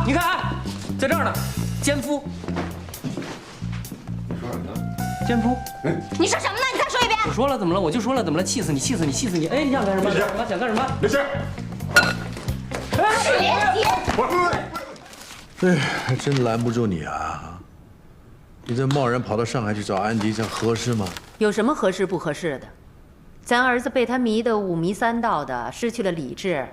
你看啊，在这儿呢，奸夫。你说什么呢？奸夫。你说什么呢？你再说一遍。我说了怎么了？我就说了怎么了？气死你！气死你！气死你！哎，你想干什么？想干什么？没事。哎，还真拦不住你啊！你这贸然跑到上海去找安迪，这合适吗？有什么合适不合适的？咱儿子被他迷得五迷三道的，失去了理智。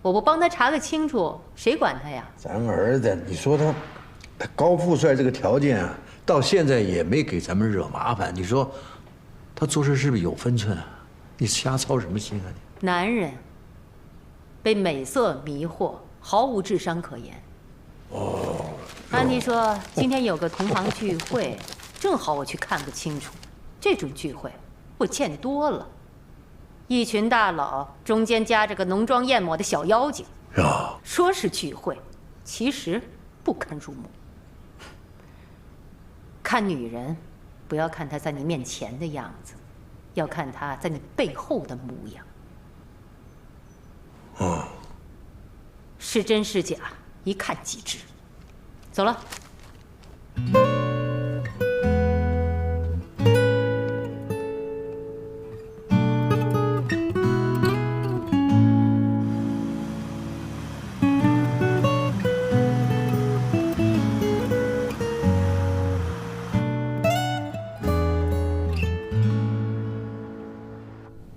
我不帮他查个清楚，谁管他呀？咱儿子，你说他高富帅这个条件啊，到现在也没给咱们惹麻烦。你说他做事是不是有分寸啊？你瞎操什么心啊你？男人被美色迷惑，毫无智商可言。哦。安迪说今天有个同行聚会，正好我去看个清楚。这种聚会我见多了。一群大佬中间夹着个浓妆艳抹的小妖精，说是聚会，其实不堪入目。看女人，不要看她在你面前的样子，要看她在你背后的模样。是真是假，一看即知。走了。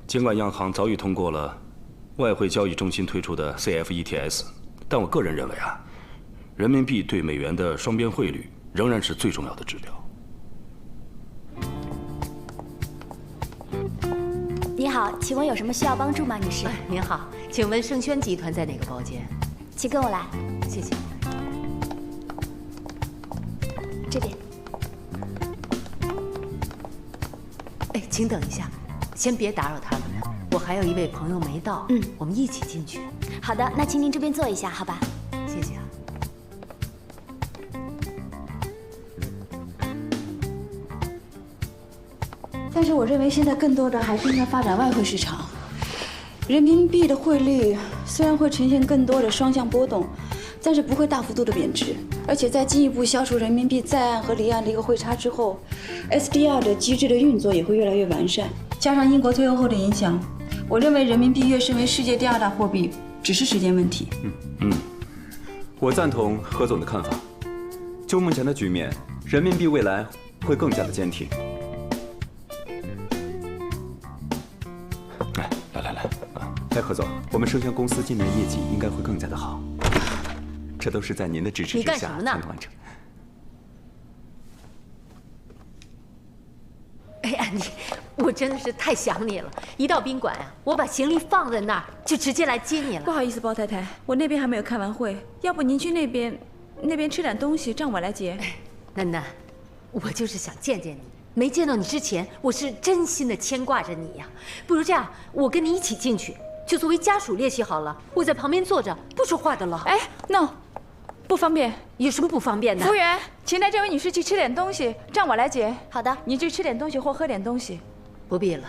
尽管央行早已通过了外汇交易中心推出的 CFETS， 但我个人认为啊，人民币对美元的双边汇率仍然是最重要的指标。你好，请问有什么需要帮助吗，女士？您好，请问盛轩集团在哪个包间？请跟我来，谢谢。这边。哎，请等一下，先别打扰他们，我还有一位朋友没到，我们一起进去。好的，那请您这边坐一下，好吧？谢谢啊。但是我认为现在更多的还是应该发展外汇市场。人民币的汇率虽然会呈现更多的双向波动，但是不会大幅度的贬值。而且在进一步消除人民币在岸和离岸的一个汇差之后 ，SDR 的机制的运作也会越来越完善。加上英国退欧后的影响，我认为人民币跃升为世界第2大货币只是时间问题。我赞同何总的看法。就目前的局面，人民币未来会更加的坚挺。来，何总，我们盛轩公司今年业绩应该会更加的好，这都是在您的支持之下才能完成。哎呀，我真的是太想你了！一到宾馆啊，我把行李放在那儿，就直接来接你了。不好意思，包太太，我那边还没有开完会，要不您去那边吃点东西，账我来结。楠楠，我就是想见见你。没见到你之前，我是真心的牵挂着你呀。不如这样，我跟你一起进去，就作为家属列席好了。我在旁边坐着，不说话的了。哎 ，no， 不方便。有什么不方便的？服务员，请带这位女士去吃点东西，账我来结。好的，你去吃点东西或喝点东西。不必了，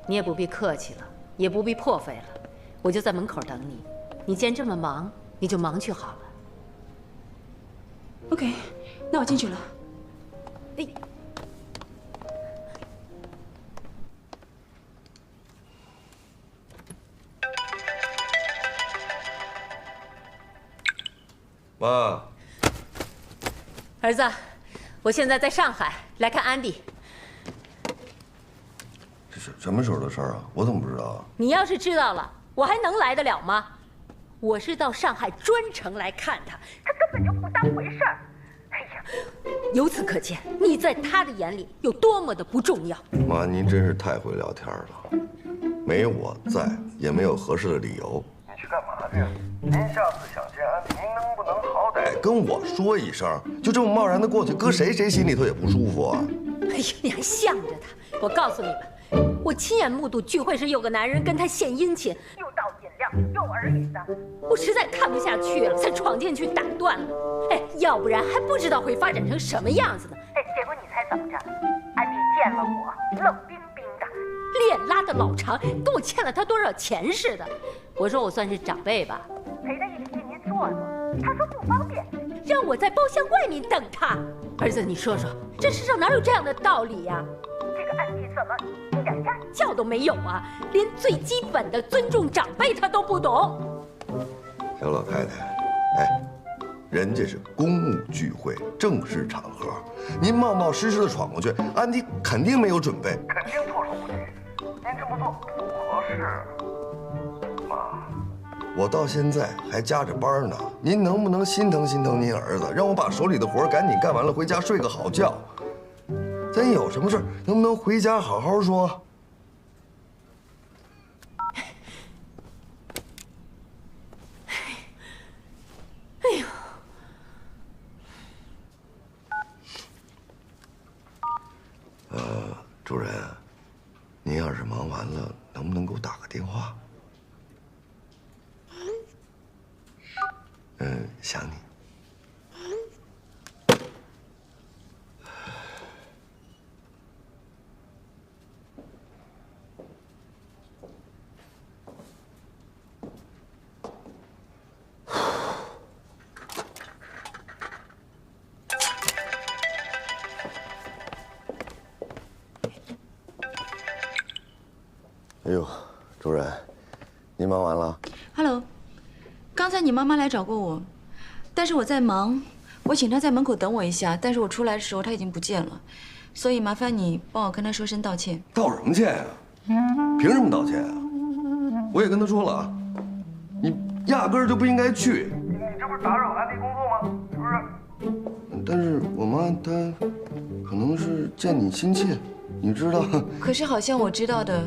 你也不必客气了，也不必破费了，我就在门口等你。你既然这么忙，你就忙去好了。OK， 那我进去了。哎。妈，儿子，我现在在上海来看安迪。这是什么时候的事儿啊？我怎么不知道啊？你要是知道了，我还能来得了吗？我是到上海专程来看他，他根本就不当回事儿。哎呀，由此可见，你在他的眼里有多么的不重要。妈，您真是太会聊天了，没有我在，也没有合适的理由。你去干嘛去？您下次想见安迪，您能不能好歹跟我说一声？就这么贸然的过去，搁谁心里头也不舒服啊！哎呀，你还向着他！我告诉你们，我亲眼目睹聚会时有个男人跟他献殷勤，又倒饮料又耳语的，我实在看不下去了，才闯进去打断了。哎，要不然还不知道会发展成什么样子呢。哎，结果你猜怎么着？安迪见了我，冷冰冰的，脸拉得老长，跟我欠了他多少钱似的。我说我算是长辈吧，陪他一起进您坐坐。他说不方便，让我在包厢外面等他。儿子，你说说，这世上哪有这样的道理呀？这个安迪怎么一点家教都没有啊？连最基本的尊重长辈他都不懂。小老太太，哎，人家是公务聚会，正式场合，您冒冒失失的闯过去，安迪肯定没有准备，肯定措手不及。您这么做不合适。妈，我到现在还加着班呢，您能不能心疼心疼您儿子，让我把手里的活赶紧干完了，回家睡个好觉？咱有什么事能不能回家好好说？哎呦！主任，您要是忙完了，能不能给我打个电话？想你。哎呦，主任，您忙完了 ？Hello， 刚才你妈妈来找过我，但是我在忙，我请她在门口等我一下。但是我出来的时候她已经不见了，所以麻烦你帮我跟她说声道歉。道什么歉呀？凭什么道歉啊？我也跟她说了啊，你压根儿就不应该去。你这不是打扰安迪工作吗？是不是？但是我妈她可能是见你心切，你知道。可是好像我知道的。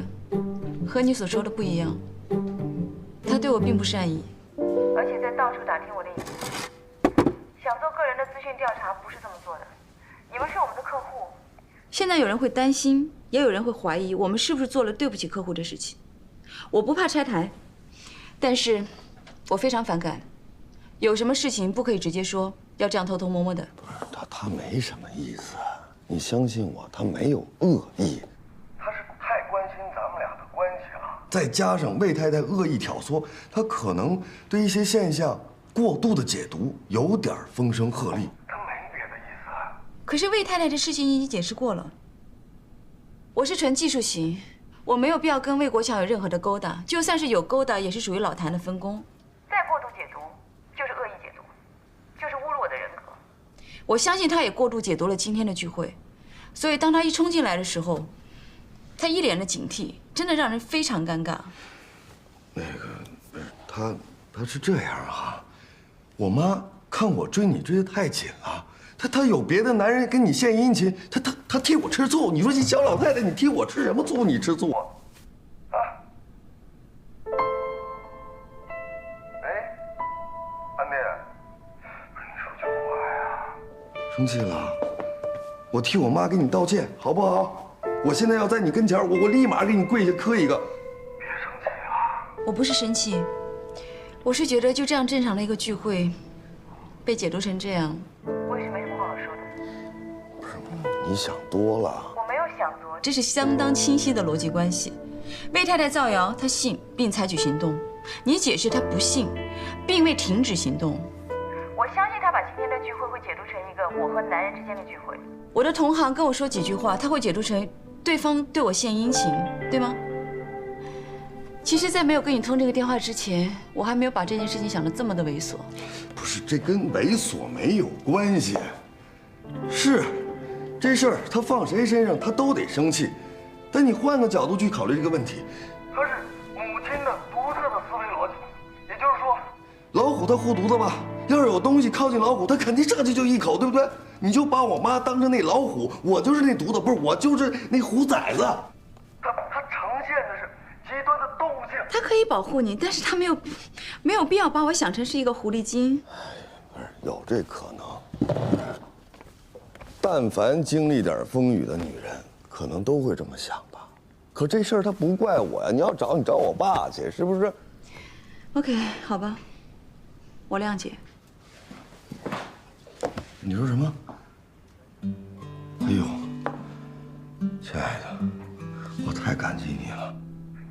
和你所说的不一样，他对我并不善意，而且在到处打听我的隐私，想做个人的资讯调查不是这么做的。你们是我们的客户，现在有人会担心，也有人会怀疑我们是不是做了对不起客户的事情。我不怕拆台，但是我非常反感，有什么事情不可以直接说，要这样偷偷摸摸的。不是他没什么意思，你相信我，他没有恶意。再加上魏太太恶意挑唆，她可能对一些现象过度的解读，有点风声鹤唳。她没别的意思。可是魏太太的事情已经解释过了，我是纯技术型，我没有必要跟魏国强有任何的勾搭，就算是有勾搭，也是属于老谭的分工。再过度解读就是恶意解读，就是侮辱我的人格。我相信他也过度解读了今天的聚会，所以当他一冲进来的时候，他一脸的警惕。真的让人非常尴尬。那个不是他是这样啊，我妈看我追你追得太紧了，她有别的男人跟你献殷勤，她替我吃醋。你说你小老太太，你替我吃什么醋？你吃醋啊？啊？哎，安迪，跟你说句话呀。生气了？我替我妈给你道歉，好不好？我现在要在你跟前，我立马给你跪下磕一个。别生气啊！我不是生气，我是觉得就这样正常的一个聚会，被解读成这样，我也是没什么好说的。不是，你想多了。我没有想多，这是相当清晰的逻辑关系。魏太太造谣，她信并采取行动；你解释她不信，并未停止行动。我相信她把今天的聚会会解读成一个我和男人之间的聚会。我的同行跟我说几句话，他会解读成对方对我献殷勤，对吗？其实，在没有跟你通这个电话之前，我还没有把这件事情想得这么的猥琐。不是，这跟猥琐没有关系。是，这事儿他放谁身上他都得生气，但你换个角度去考虑这个问题，他是母亲的独特的思维逻辑。也就是说，老虎它护犊子吧，要是有东西靠近老虎，它肯定上去就一口，对不对？你就把我妈当成那老虎，我就是那犊子，不是我就是那虎崽子。它呈现的是极端的动物性。它可以保护你，但是它没有必要把我想成是一个狐狸精。不是，有这可能。但凡经历点风雨的女人，可能都会这么想吧。可这事儿它不怪我呀，你要找你找我爸去，是不是 ？OK， 好吧，我谅解。你说什么？哎呦，亲爱的，我太感激你了。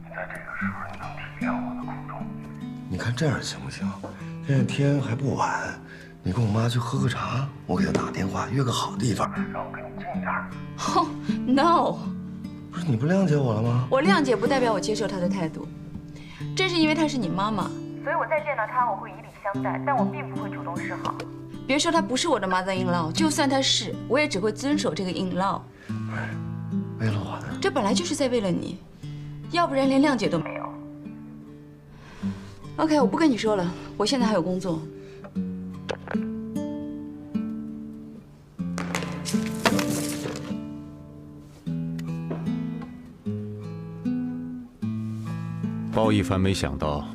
你在这个时候，你能体谅我的苦衷。你看这样行不行？现在天还不晚，你跟我妈去喝个茶，我给她打电话约个好地方，让我跟你近一点。Oh no！ 不是你不谅解我了吗？我谅解不代表我接受她的态度，正是因为她是你妈妈，所以我再见到她，我会以礼相待，但我并不会主动示好。别说她不是我的 mother-in-law， 就算她是，我也只会遵守这个 in-law。为了我呢？这本来就是在为了你，要不然连谅解都没有。OK， 我不跟你说了，我现在还有工作。包一凡没想到，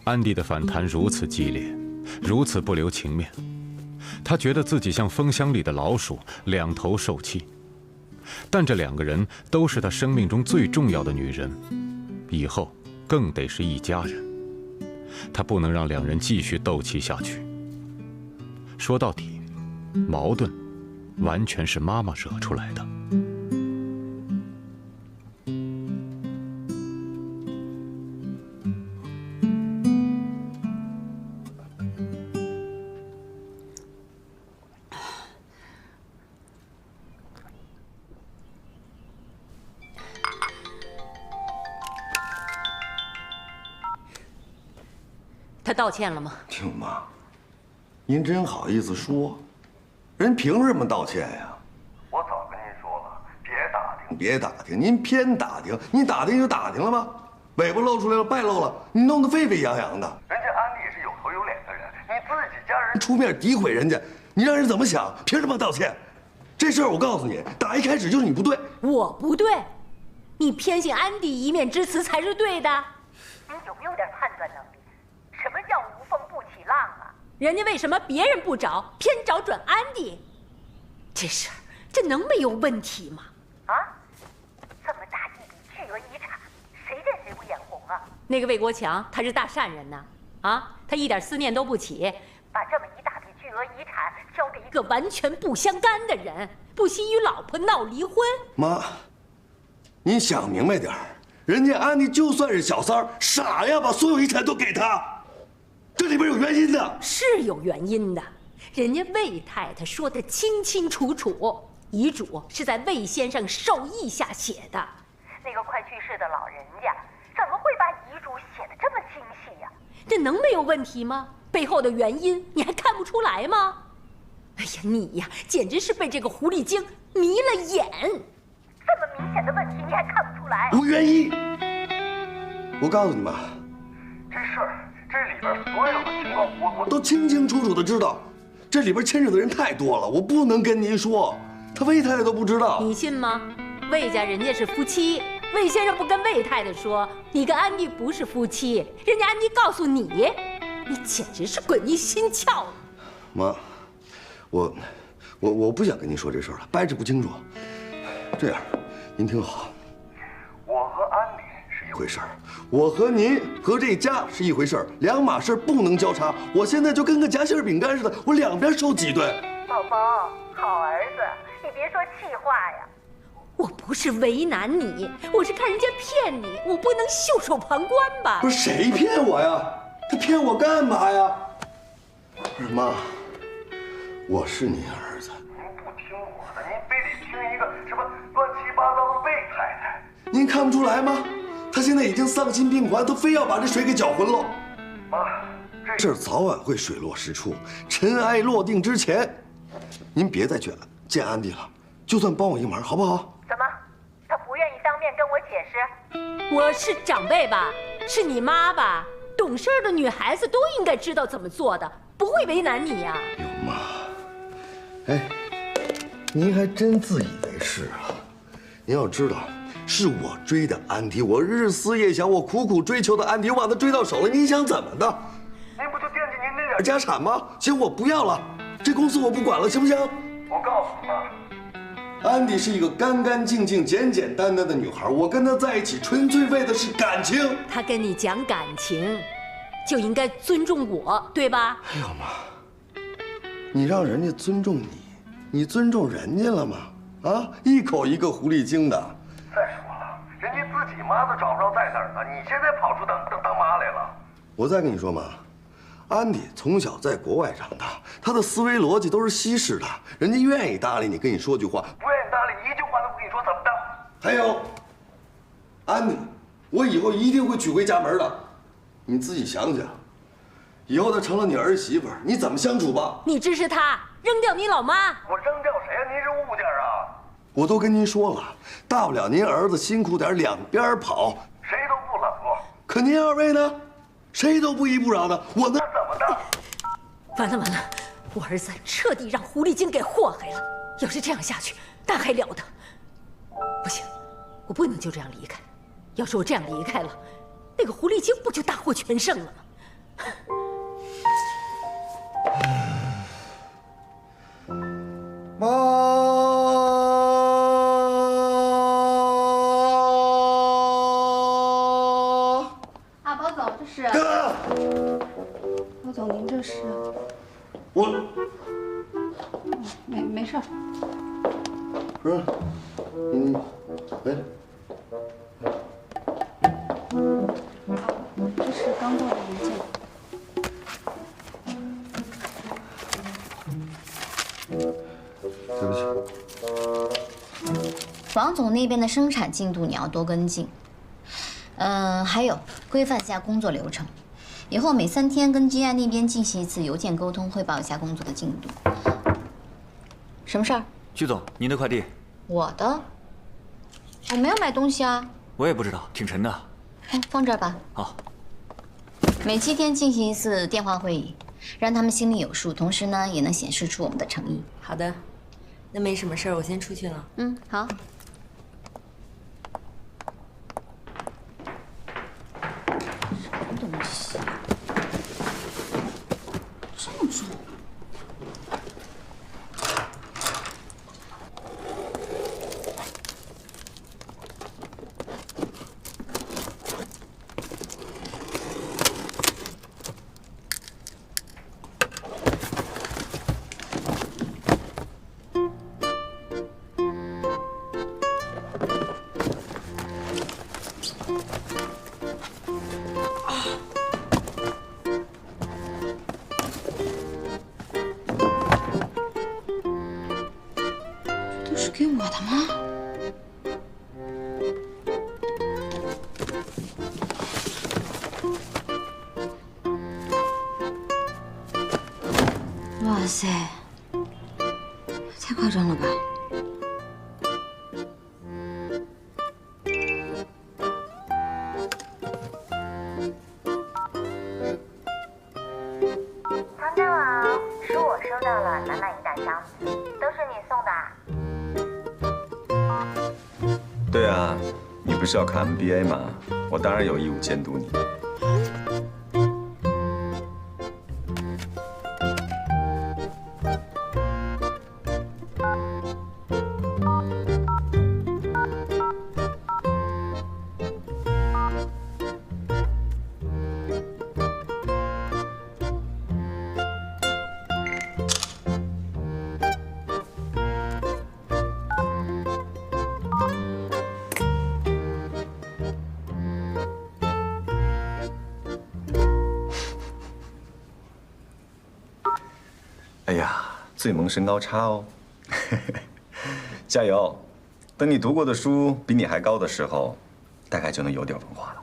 安迪的反弹如此激烈，如此不留情面。他觉得自己像蜂箱里的老鼠，两头受气。但这两个人都是他生命中最重要的女人，以后更得是一家人。他不能让两人继续斗气下去。说到底，矛盾完全是妈妈惹出来的。他道歉了吗？听妈，您真好意思说？人凭什么道歉呀？我早跟您说了，别打听，别打听，您偏打听，你打听就打听了吧，尾巴露出来了，败露了，你弄得沸沸扬扬的。人家安迪也是有头有脸的人，你自己家人出面诋毁人家，你让人怎么想？凭什么道歉？这事儿我告诉你，打一开始就是你不对。我不对，你偏信安迪一面之词才是对的。你有没有点判断能力？什么叫无风不起浪啊？人家为什么别人不找，偏找准安迪？这事儿这能没有问题吗？啊，这么大一笔巨额遗产，谁见谁不眼红啊？那个魏国强他是大善人呐，啊，他一点思念都不起，把这么一大笔巨额遗产交给一个完全不相干的人，不惜与老婆闹离婚。妈，你想明白点儿，人家安迪就算是小三儿，傻呀，把所有遗产都给他。这里边有原因的，是有原因的。人家魏太太说的清清楚楚，遗嘱是在魏先生授意下写的。那个快去世的老人家怎么会把遗嘱写得这么精细呀？这能没有问题吗？背后的原因你还看不出来吗？哎呀，你呀，简直是被这个狐狸精迷了眼。这么明显的问题你还看不出来？无原因。我告诉你妈，这事儿。这里边所有的情况，我都清清楚楚的知道，这里边牵扯的人太多了，我不能跟您说，他魏太太都不知道。你信吗？魏家人家是夫妻，魏先生不跟魏太太说，你跟安迪不是夫妻，人家安迪告诉你，你简直是鬼迷心窍。妈，我不想跟您说这事儿了，掰扯不清楚。这样，您听好，我和安迪是一回事儿。我和您和这家是一回事儿，两码事不能交叉。我现在就跟个夹心饼干似的，我两边受挤兑。宝宝，好儿子，你别说气话呀。我不是为难你，我是看人家骗你，我不能袖手旁观吧？不是谁骗我呀？他骗我干嘛呀？不是妈，我是您儿子，您不听我的，您非得听一个什么乱七八糟的魏太太，您看不出来吗？他现在已经丧心病狂，他非要把这水给搅浑了。妈，这事儿早晚会水落石出，尘埃落定之前，您别再去见安迪了，就算帮我一忙，好不好？怎么，他不愿意当面跟我解释？我是长辈吧，是你妈吧？懂事的女孩子都应该知道怎么做的，不会为难你呀。哟妈，哎，您还真自以为是啊！您要知道。是我追的安迪，我日思夜想，我苦苦追求的安迪，我把他追到手了，您想怎么的？您不就惦记您那点家产吗？行，我不要了，这公司我不管了，行不行？我告诉你妈，安迪是一个干干净净、简简单单的女孩，我跟她在一起纯粹为的是感情。她跟你讲感情，就应该尊重我，对吧？哎呦妈，你让人家尊重你，你尊重人家了吗？啊，一口一个狐狸精的。再说了，人家自己妈都找不着在哪儿呢，你现在跑出当妈来了。我再跟你说妈，安迪从小在国外长大，他的思维逻辑都是西式的。人家愿意搭理你，跟你说句话；不愿意搭理你，一句话都不跟你说，怎么的？还有，安迪，我以后一定会娶回家门的。你自己想想，以后她成了你儿媳妇，你怎么相处吧？你支持他扔掉你老妈？我扔掉谁呀？您是物件啊！我都跟您说了，大不了您儿子辛苦点，两边跑，谁都不冷落。可您二位呢？谁都不依不饶的，我能怎么的？完了完了，我儿子彻底让狐狸精给祸害了。要是这样下去，那还了得！不行，我不能就这样离开。要是我这样离开了，那个狐狸精不就大获全胜了吗？妈，啊，包总，这是。哥，包总，您这是？我没事儿。不是，喂。这是刚到的文件。对不起。王总那边的生产进度你要多跟进。还有规范一下工作流程，以后每3天跟 GI 那边进行一次邮件沟通，汇报一下工作的进度。什么事儿？徐总，您的快递。我的？我没有买东西啊。我也不知道，挺沉的。哎，放这儿吧。好。每7天进行一次电话会议，让他们心里有数，同时呢也能显示出我们的诚意。好的，那没什么事儿，我先出去了。嗯，好。什么东西？这么重？是给我的吗？哇塞，太夸张了吧！唐天王，是我收到了满满一大箱子，都是你送的啊？对啊，你不是要看 MBA 吗？我当然有义务监督你。哎呀，最萌身高差哦，加油！等你读过的书比你还高的时候，大概就能有点文化了。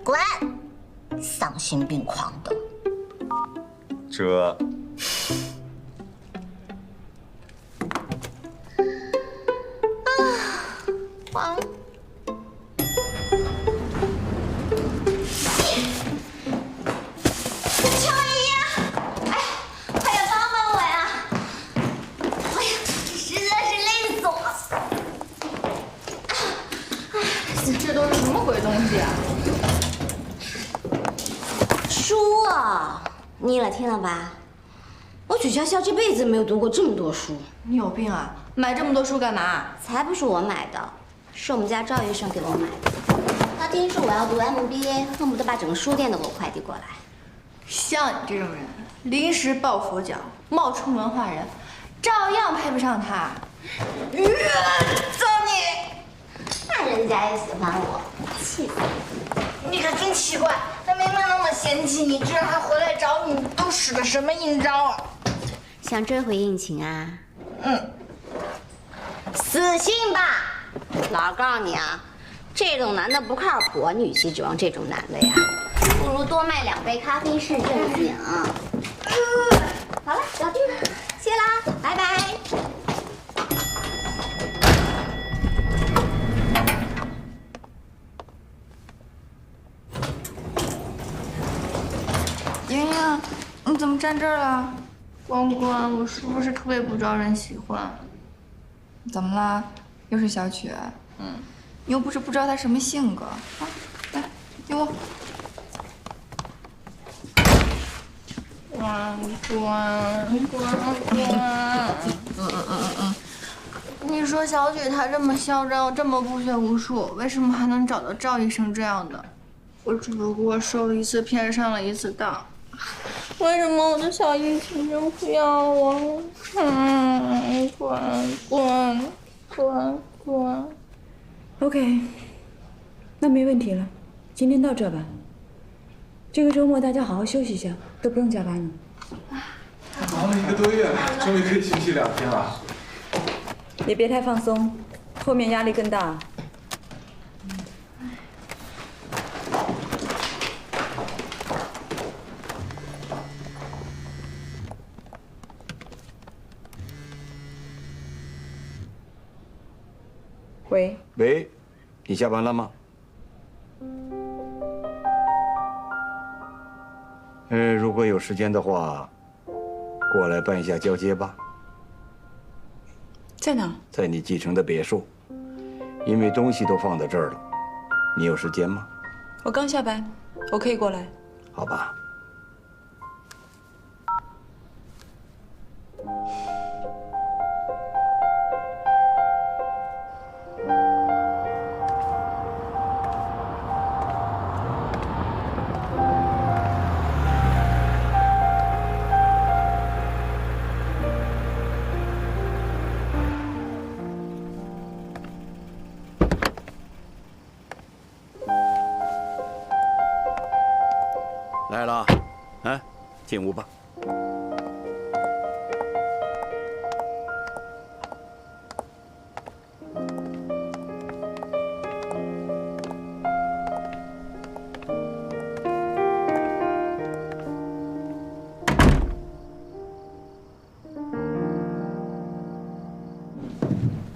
滚！丧心病狂的。这。黄。这都是什么鬼东西啊？书啊，你也听了吧？我曲筱绡这辈子没有读过这么多书。你有病啊！买这么多书干嘛？才不是我买的，是我们家赵医生给我买的。他听说我要读 MBA，恨不得把整个书店都给我快递过来。像你这种人，临时抱佛脚，冒充文化人，照样配不上他。揍你！那人家也喜欢我，气死你！你可真奇怪，他明明那么嫌弃你，居然还回来找你，都使的什么阴招啊？想追回应勤啊？死心吧！老告诉你啊，这种男的不靠谱，你与其指望这种男的呀，不如多卖2杯咖啡是正经。好了，小弟，谢啦，拜拜。莹莹，你怎么站这儿了？关关，我是不是特别不招人喜欢？怎么了？又是小曲？你又不是不知道他什么性格啊！来，给我。关，你说小曲她这么嚣张，这么不学无术，为什么还能找到赵医生这样的？我只不过受了1次骗，上了1次当。为什么我的小应勤就不要我？滚！ OK， 那没问题了，今天到这吧。这个周末大家好好休息一下，都不用加班了。忙了1个多月，终于可以休息2天了。也别太放松，后面压力更大。喂，你下班了吗？如果有时间的话，过来办一下交接吧。在哪？在你继承的别墅，因为东西都放在这儿了。你有时间吗？我刚下班，我可以过来。好吧。来了，进屋吧。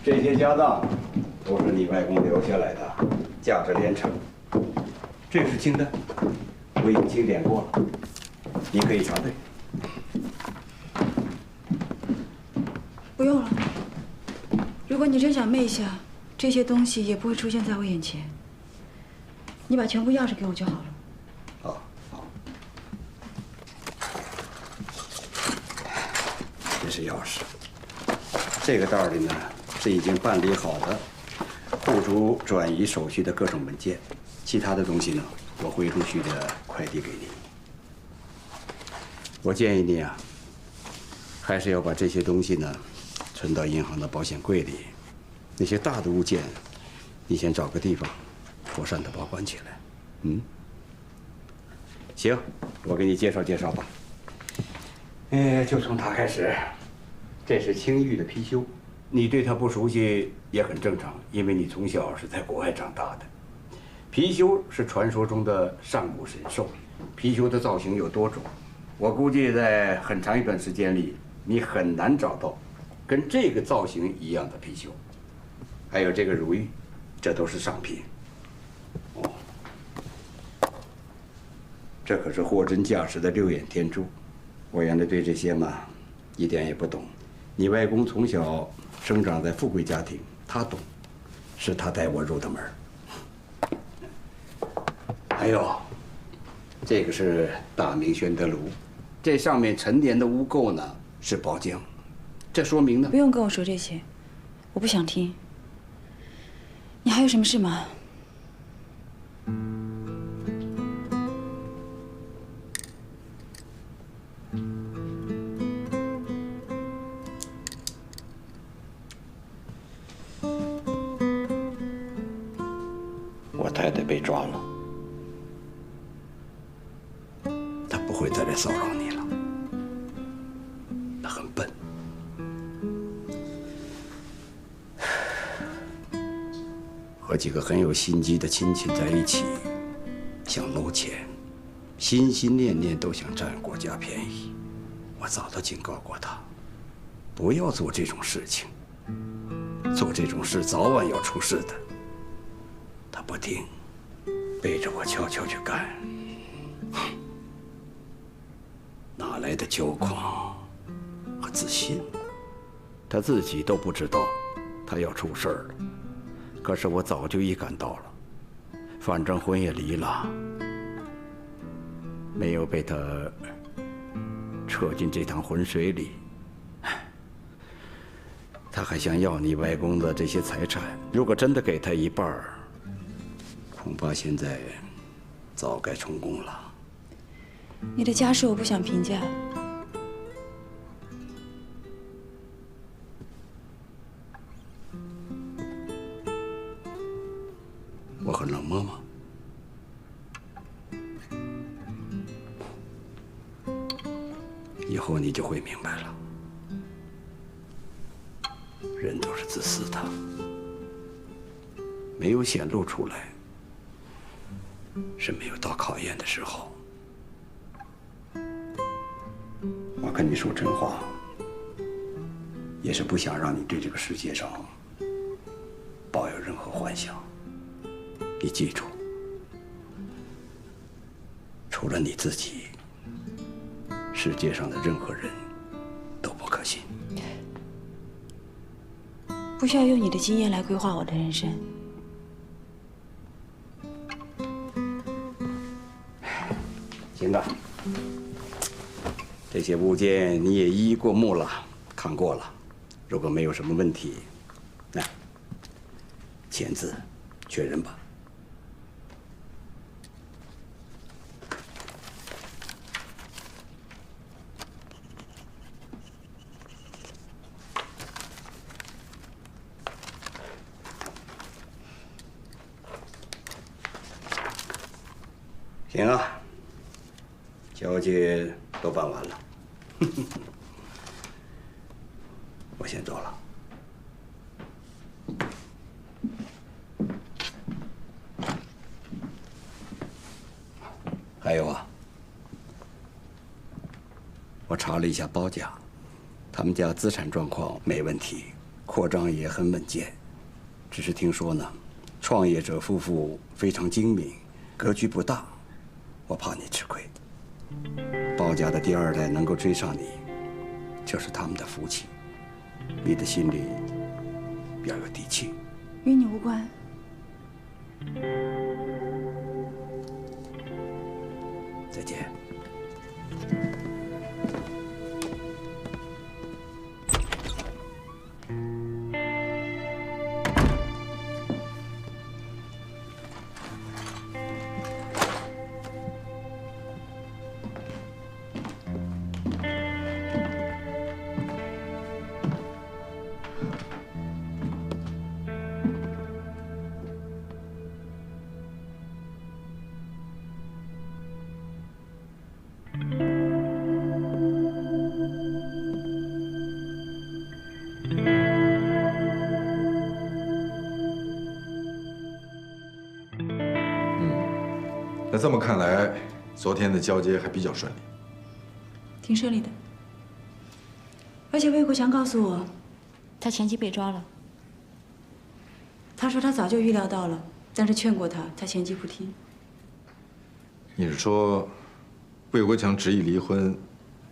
这些家当都是你外公留下来的，价值连城。这是清单。 我已经清点过了，你可以查对。不用了。如果你真想昧一下，这些东西也不会出现在我眼前。你把全部钥匙给我就好了。好。这是钥匙。这个袋里呢是已经办理好的户主转移手续的各种文件，其他的东西呢？ 我会陆续的快递给你。我建议你啊，还是要把这些东西呢存到银行的保险柜里。那些大的物件，你先找个地方妥善的保管起来。行，我给你介绍介绍吧。就从它开始。这是青玉的貔貅，你对它不熟悉也很正常，因为你从小是在国外长大的。 貔貅是传说中的上古神兽，貔貅的造型有多种，我估计在很长一段时间里，你很难找到跟这个造型一样的貔貅。还有这个如玉，这都是上品。这可是货真价实的6眼天珠。我原来对这些嘛，一点也不懂。你外公从小生长在富贵家庭，他懂，是他带我入的门。 还有，这个是大明宣德炉，这上面陈年的污垢呢是宝浆，这说明呢。不用跟我说这些，我不想听。你还有什么事吗？我太太被抓了。来骚扰你了。他很笨。和几个很有心机的亲戚在一起，想捞钱，心心念念都想占国家便宜。我早都警告过他，不要做这种事情。做这种事早晚要出事的。他不听，背着我悄悄去干。哪来的骄狂和自信？他自己都不知道，他要出事儿了。可是我早就预感到了，反正婚也离了，没有被他扯进这趟浑水里。他还想要你外公的这些财产，如果真的给他一半儿，恐怕现在早该充公了。你的家事我不想评价。我很冷漠吗？以后你就会明白了，人都是自私的，没有显露出来，是没有到考验的时候。我跟你说真话，也是不想让你对这个世界上抱有任何幻想。你记住，除了你自己，世界上的任何人都不可信。不需要用你的经验来规划我的人生。行了，这些物件你也一一过目了，看过了。如果没有什么问题，来，签字确认吧。行啊，交接都办完了，我先走了。还有啊，我查了一下包家，他们家资产状况没问题，扩张也很稳健，只是听说呢，创业者夫妇非常精明，格局不大。我怕你吃亏，包家的第二代能够追上你，这是他们的福气。你的心里要有底气。与你无关。再见。那这么看来，昨天的交接还比较顺利，挺顺利的。而且魏国强告诉我，他前妻被抓了。他说他早就预料到了，但是劝过他，他前妻不听。你是说，魏国强执意离婚，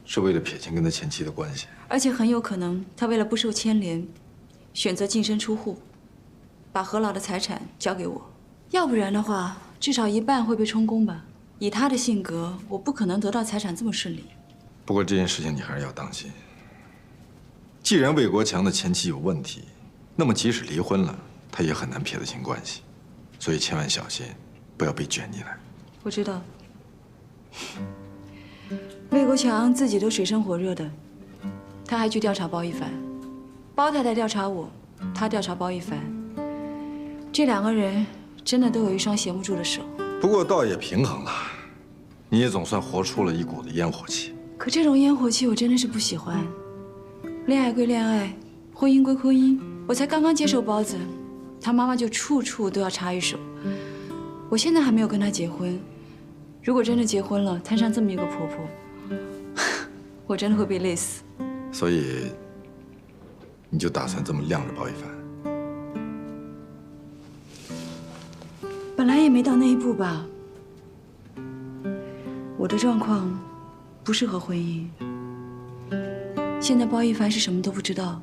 是为了撇清跟他前妻的关系？而且很有可能，他为了不受牵连，选择净身出户，把何老的财产交给我。要不然的话，至少一半会被充公吧。以他的性格，我不可能得到财产这么顺利。不过这件事情你还是要当心。既然魏国强的前妻有问题，那么即使离婚了，他也很难撇得清关系，所以千万小心，不要被卷进来。我知道。魏国强自己都水深火热的，他还去调查包一凡，包太太调查我，他调查包一凡，这两个人真的都有一双闲不住的手。不过倒也平衡了，你也总算活出了一股子烟火气。可这种烟火气我真的是不喜欢。恋爱归恋爱，婚姻归婚姻。我才刚刚接受包子，他妈妈就处处都要插一手。我现在还没有跟他结婚，如果真的结婚了，摊上这么一个婆婆，我真的会被累死。所以，你就打算这么晾着包一凡？本来也没到那一步吧。我的状况不适合婚姻。现在包一凡是什么都不知道，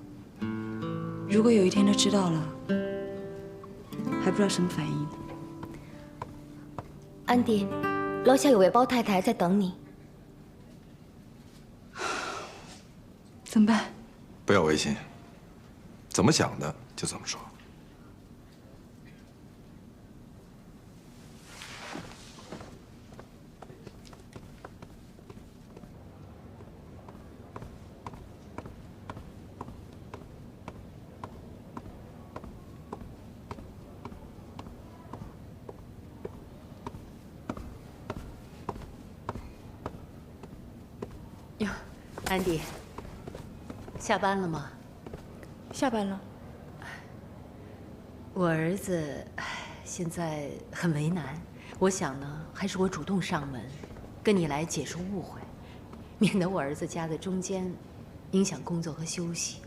如果有一天他知道了，还不知道什么反应。安迪，楼下有位包太太在等你。怎么办？不要违心，怎么想的就怎么说。哟，安迪，下班了吗？下班了。我儿子现在很为难，我想呢，还是我主动上门，跟你来解除误会，免得我儿子夹在中间，影响工作和休息。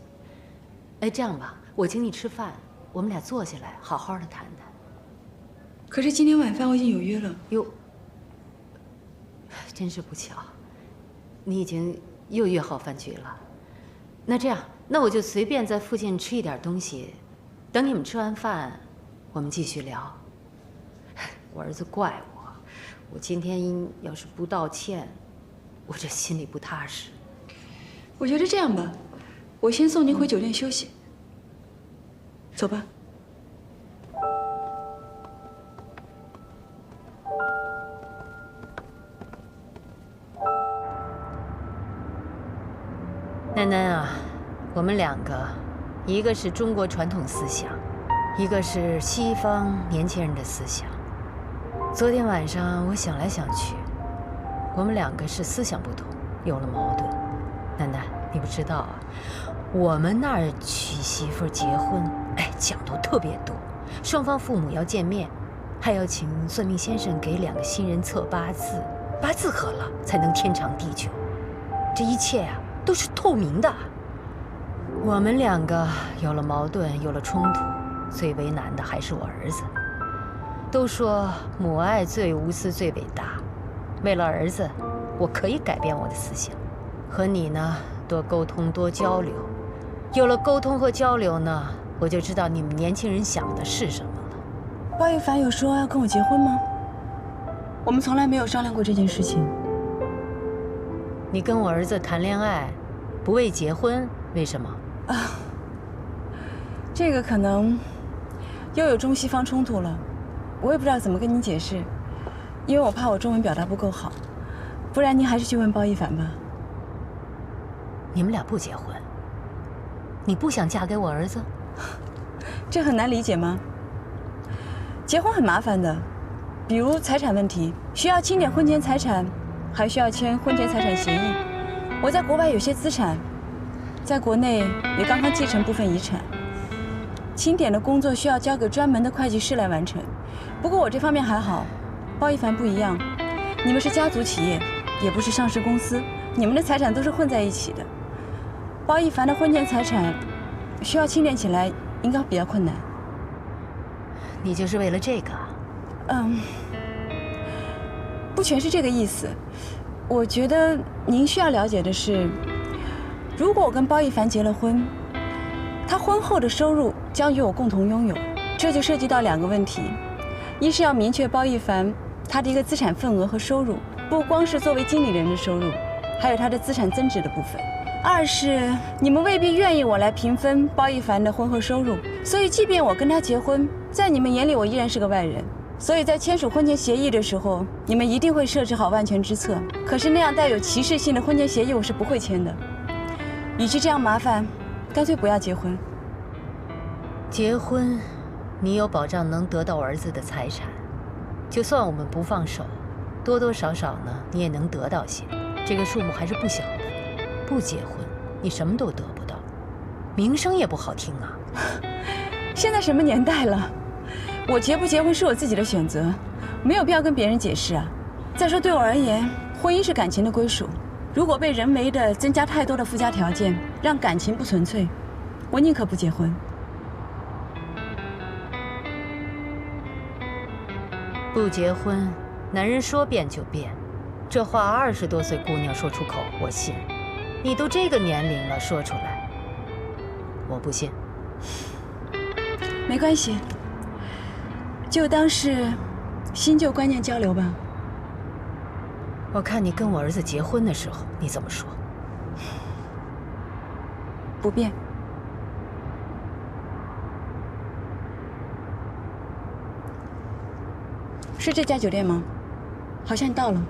哎，这样吧，我请你吃饭，我们俩坐下来好好的谈谈。可是今天晚饭我已经有约了。哟，真是不巧。你已经又约好饭局了，那这样，那我就随便在附近吃一点东西，等你们吃完饭，我们继续聊。我儿子怪我今天要是不道歉，我这心里不踏实。我觉得这样吧，我先送您回酒店休息。走吧。楠楠啊，我们两个，一个是中国传统思想，一个是西方年轻人的思想。昨天晚上我想来想去，我们两个是思想不同，有了矛盾。楠楠，你不知道啊，我们那儿娶媳妇结婚，哎，讲究特别多，双方父母要见面，还要请算命先生给两个新人测八字，八字合了才能天长地久。这一切啊，都是透明的。我们两个有了矛盾，有了冲突，最为难的还是我儿子。都说母爱最无私最伟大，为了儿子，我可以改变我的思想，和你呢多沟通多交流。有了沟通和交流呢，我就知道你们年轻人想的是什么了。包一凡有说要跟我结婚吗？我们从来没有商量过这件事情。你跟我儿子谈恋爱，不为结婚，为什么？啊，这个可能又有中西方冲突了，我也不知道怎么跟你解释，因为我怕我中文表达不够好，不然您还是去问包一凡吧。你们俩不结婚，你不想嫁给我儿子？这很难理解吗？结婚很麻烦的，比如财产问题，需要清点婚前财产，还需要签婚前财产协议。我在国外有些资产，在国内也刚刚继承部分遗产，清点的工作需要交给专门的会计师来完成。不过我这方面还好，包一凡不一样，你们是家族企业，也不是上市公司，你们的财产都是混在一起的。包一凡的婚前财产需要清点起来，应该比较困难。你就是为了这个？不全是这个意思。我觉得您需要了解的是，如果我跟包一凡结了婚，他婚后的收入将与我共同拥有，这就涉及到两个问题：一是要明确包一凡他的一个资产份额和收入，不光是作为经理人的收入，还有他的资产增值的部分；二是你们未必愿意我来平分包一凡的婚后收入，所以即便我跟他结婚，在你们眼里我依然是个外人。所以在签署婚前协议的时候，你们一定会设置好万全之策。可是那样带有歧视性的婚前协议我是不会签的。与其这样麻烦，干脆不要结婚。结婚，你有保障能得到儿子的财产，就算我们不放手，多多少少呢，你也能得到些。这个数目还是不小的。不结婚，你什么都得不到，名声也不好听啊。现在什么年代了？我结不结婚是我自己的选择，没有必要跟别人解释啊。再说对我而言，婚姻是感情的归属，如果被人为的增加太多的附加条件，让感情不纯粹，我宁可不结婚。不结婚，男人说变就变，这话20多岁姑娘说出口，我信。你都这个年龄了，说出来，我不信。没关系，就当是新旧观念交流吧。我看你跟我儿子结婚的时候，你怎么说？不变。是这家酒店吗？好像到了。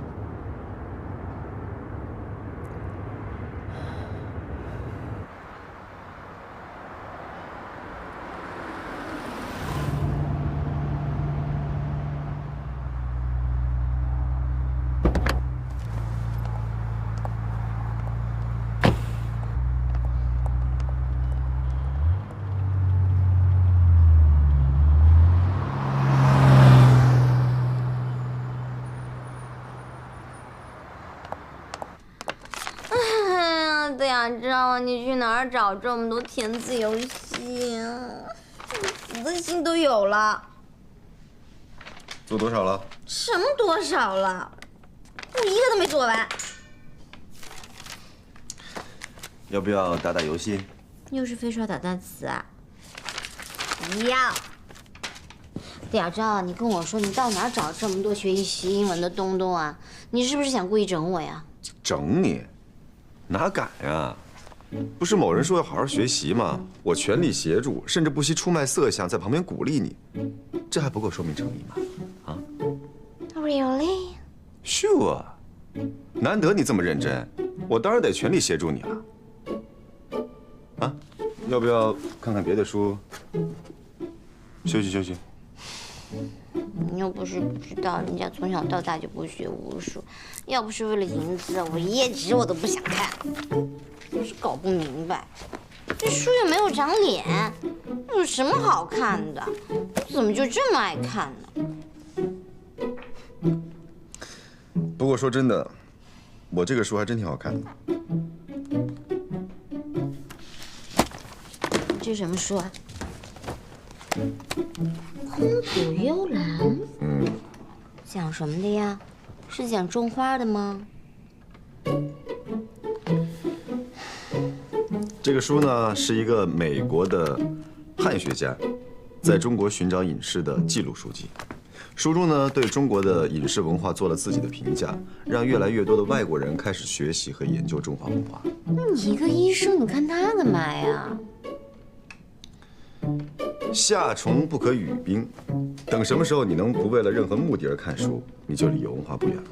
知道你去哪儿找这么多填字游戏啊？死的心都有了。做多少了？什么多少了？我一个都没做完。要不要打打游戏？又是非说打单词啊？不要。屌照，你跟我说你到哪儿找这么多学习英文的东东啊？你是不是想故意整我呀？整你？哪敢呀！不是某人说要好好学习吗？我全力协助，甚至不惜出卖色相，在旁边鼓励你，这还不够说明诚意吗？啊 ？Really？ Sure。难得你这么认真，我当然得全力协助你了。啊，要不要看看别的书？休息休息。你又不是不知道，人家从小到大就不学无术，要不是为了银子，我一页纸我都不想看。就是搞不明白，这书又没有长脸，有什么好看的？怎么就这么爱看呢？不过说真的，我这个书还真挺好看的。这是什么书啊？空谷幽兰。讲什么的呀？是讲种花的吗？这个书呢，是一个美国的汉学家在中国寻找隐士的记录书籍。书中呢，对中国的饮食文化做了自己的评价，让越来越多的外国人开始学习和研究中华文化。你一个医生，你看他干嘛呀？夏虫不可语冰，等什么时候你能不为了任何目的而看书，你就离有文化不远了。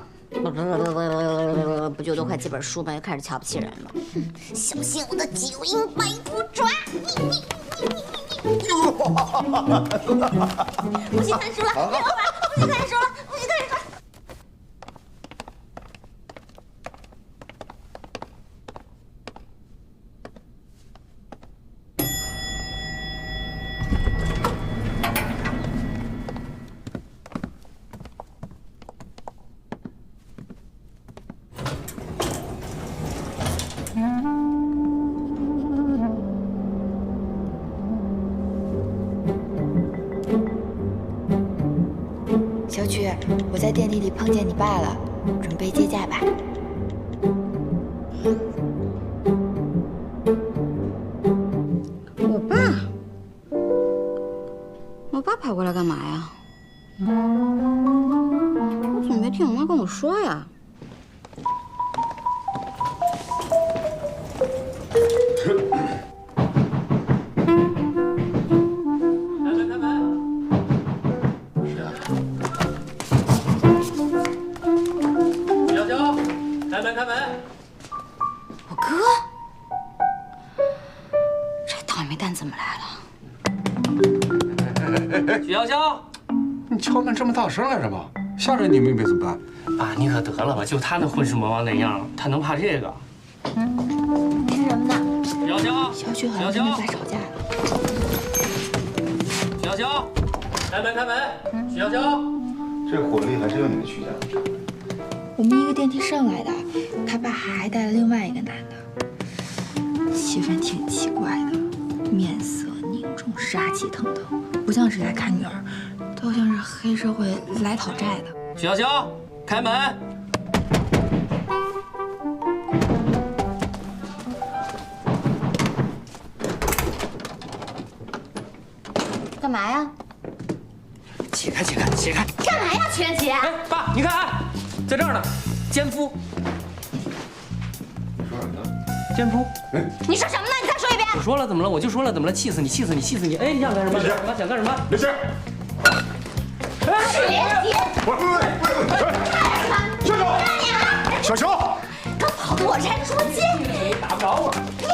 不就多快几本书吗？又开始瞧不起人了。小心我的九阴白骨爪！不许看书了，别老板，不许看书了，不许看书了。小曲，我在电梯里碰见你爸了，准备接驾吧。我爸跑过来干嘛呀？我怎么没听我妈跟我说呀？开门！我哥，这倒霉蛋怎么来了？许潇潇，你敲门这么大声干什么？吓着你妹妹怎么办？爸，你可得了吧，就他那混世魔王那样，他能怕这个？你是什么呢？许小娇，小曲好像跟他爸吵架了。许小娇，开门开门！许小娇，这火力还真有你们徐家。我们一个电梯上来的，他爸还带了另外一个男的，气氛挺奇怪的，面色凝重，杀气腾腾，不像是来看女儿，倒像是黑社会来讨债的。许小娇，开门！干嘛呀？起开起开起开！干嘛呀，曲元奇？哎，爸，你看啊，在这儿呢，奸夫。你说什么呢？奸夫。你说什么呢？你再说一遍。我说了怎么了？我就说了怎么了？气死你！气死你！气死你！哎，你想干什么？想干什么？没事。曲元奇，小手，小手，刚跑的我是还捉奸，你打不着我。你